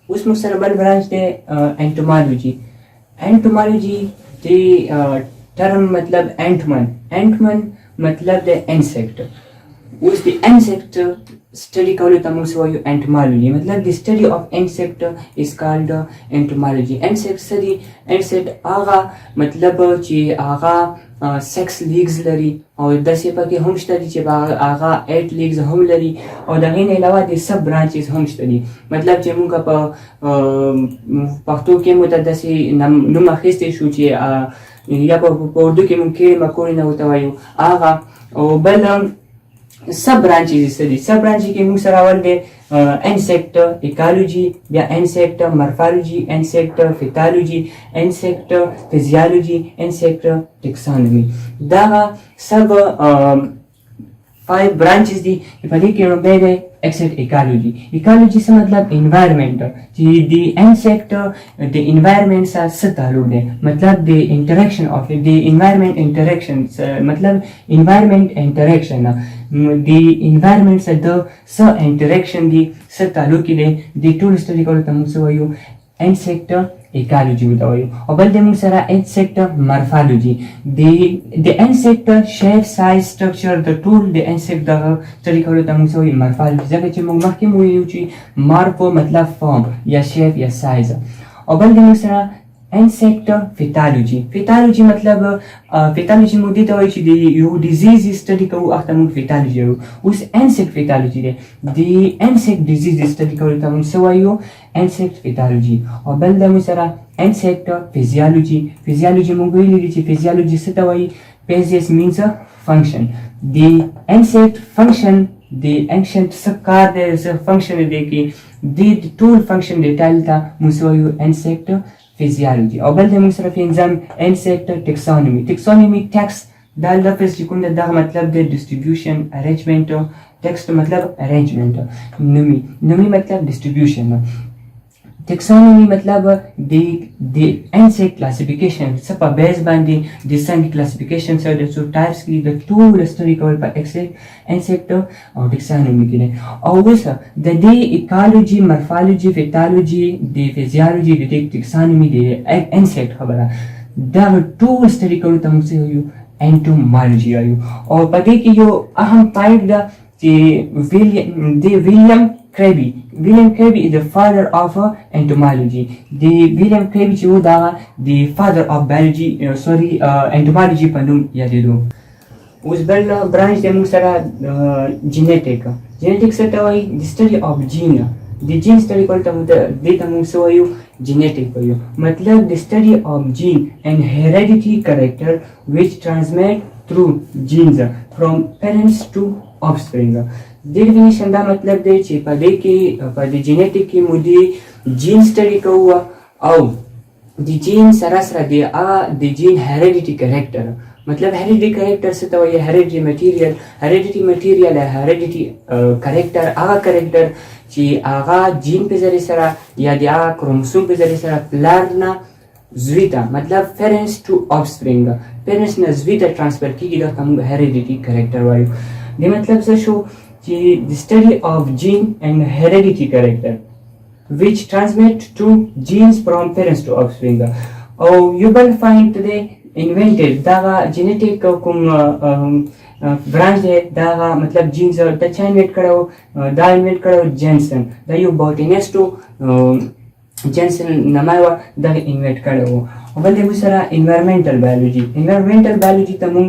اوس موږ سره بل برانچ دی انټومالوجي. انټومالوجي د ټرم مطلب انټمن مطلب د انسیکټ. اوس د انسیکټ study کولو ته موږ وایو entomology. مطلب د study of insect is called entomology. insect study insect هغه مطلب چې هغه 6 legs لري او داسې پکې هم شته دي چې هغه 8 legs هم لري او د هغې نه علاوه د سب برانچز هم شته دي. مطلب چې موږ په پښتو کې مو ته داسې نوم اخیستی شو چې یا په اردو کې موږ کیړې مکوړې نه ورته وایو هغه. او بل سب برانچز دي. سب برانچ کې موږ سره اول دی انسیکټ ایکالوجي، بیا انسیکټ مورفالوجي، انسیکټ فیتالوجي، انسیکټ فزیالوجي، انسیکټ ټیکسانومي. دا سب 5 برانچز دي. په دې کې لومړی دی except ecology. Ecology څه مطلب environment چې د انسیکټ د environment سره څه تعلق دی. مطلب د interaction of the environment interaction مطلب environment interaction د environment سره د څه interaction دی څه تعلق دی د ټول study کولو ته موږ وایو انسیکټ ایکالوجي ورته وایو. او بل د موږ سره انسیکټ مورفالوجي. د انسیکټ شیپ سایز سټرکچر د ټول د انسیکټ دغه سټډي کولو ته موږ وایو مورفالوجي، ځکه چې موږ مخکې مو ویلو چې مورفو مطلب فارم یا شیپ یا سایز. او بل د موږ سره انسیکټ فیتالوجي. فیتالوجي مطلب فیتالوجي موږ دې ته وایو چې د یو ډیزیز سټډي کوو هغه ته موږ فیتالوجي وایو. اوس انسیکټ فیتالوجي دی. د انسیکټ ډیزیز سټډي کولو ته موږ څه وایو انسیکټ فیتالوجي. او بل د موږ سره انسیکټ فزیالوجي. فزیالوجي موږ ویلي دي چې فزیالوجي څه ته وایي. فزیس مینز فنکشن. د انسیکټ فنکشن د انسیکټ څه کار دی څه فنکشن دی کې د ټول فنکشن ډیټیل ته موږ وایو انسیکټ فزیالوجي. او بل د موږ سره پنځم انسیکټ ټیکسانومي. ټیکسانومي ټیکس دا لفظ چې کوم دی دغه مطلب دی ډسټریبیوشن ارینجمنټ. ټیکس مطلب ارینجمنټ. نومي مطلب ډسټریبیوشن. ټیکسانومي مطلب د انسیکټ کلاسیفیکیشن څه په بیس باندې د څنګه کلاسیفیکیشن سره د څو ټایپس کې د ټول سټډي کول په انسیکټ او ټیکسانومي کې دی. او اوس د دې ایکالوجي مورفالوجي فیتالوجي د فزیالوجي د ټیکسانومي د انسیکټ خبره دا ټول سټډي کول ته موږ وایو انټومالوجي وایو. او په دې کې یو اهم پوینټ ده چې ویلیام کریبي is the father of entomology. ویلیام کریبي چې و دا د father of biology entomology په نوم یادېدو. اوس بل برانچ دی موږ سره جینیټیک. جینیټیک څه ته وایي د study of gene. د جین سټډي کول ته دې ته موږ څه وایو جینیټیک وایو. مطلب د study of gene and hereditary character which transmit through genes from parents to offspring. د ډیفینیشن دا مطلب دی چې په دې کې په د جینیټیک کې مو د جین سټډي کوو او د جین سره سره د جین هیریډیټي کریکټر. مطلب هیریډیټي کریکټر څه ته وایي هیریډیټي میټیریال. هیریډیټي میټیریال هیریډیټي کریکټر هغه کریکټر چې هغه جین په ذریعه سره یا د هغه کروموسوم په ذریعه سره پلار نه زوی ته مطلب پیرنټس ټو آفسپرینګ پیرنټس نه زوی ته ټرانسفر کېږي دا ته موږ هیریډیټي کریکټر وایو. د مطلب څه شو چې the study of gene and hereditary character which transmit to genes from parents to offspring. او you will find today invented دا genetic کوم برانچ دی دا مطلب جینز دا چا انویټ کړو دا انویټ کړو جینسن دا یو بوټینیسټو جینسن نامه و دا انویټ کړو. او بل د موږ سره انوایرمنټل بایولوژي. انوایرمنټل بایولوژي ته موږ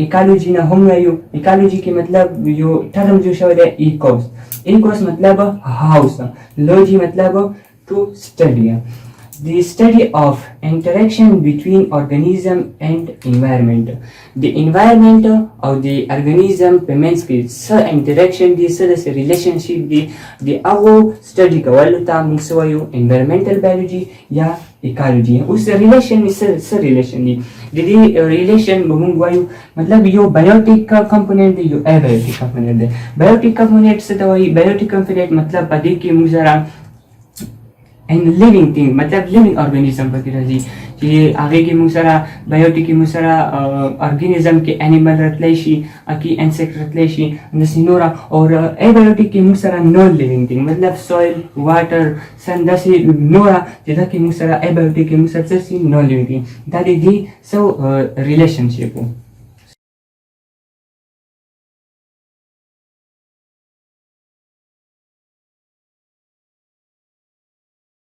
ایکالوجي نه هم وایو. ایکالوجي کې مطلب یو ټرم جوړ شوی دی ایکوس. ایکوس مطلب هاوس. لوجي مطلب ټو سټډي. The study of interaction between organism and environment. The environment or the organism په منځ کې څه interaction دي څه relationship دي د هغو study کولو ته موږ څه وایو environmental biology یا ecology. اوس ریلیشن څه ریلیشن دي د دې ریلیشن به موږ وایو مطلب یو بایوټیک کمپوننت دی یو ابایوټیک کمپوننت دی. بایوټیک کمپوننت څه ته وایي بایوټیک کمپوننت مطلب په دې کې موږ سره and living thing مطلب living organism پکې راځي कि आगे की मुसरा बायोटिक की मुसरा ऑर्गेनिज्म के एनिमल रतलेशी की इंसेक्ट रतलेशी दसी नोरा और एबायोटिक की मुसरा नॉन लिविंग थिंग मतलब सॉइल वाटर सन दसी नोरा जेदा की मुसरा एबायोटिक की मुसरा दसी नॉन लिविंग थिंग दादी दी सो रिलेशनशिप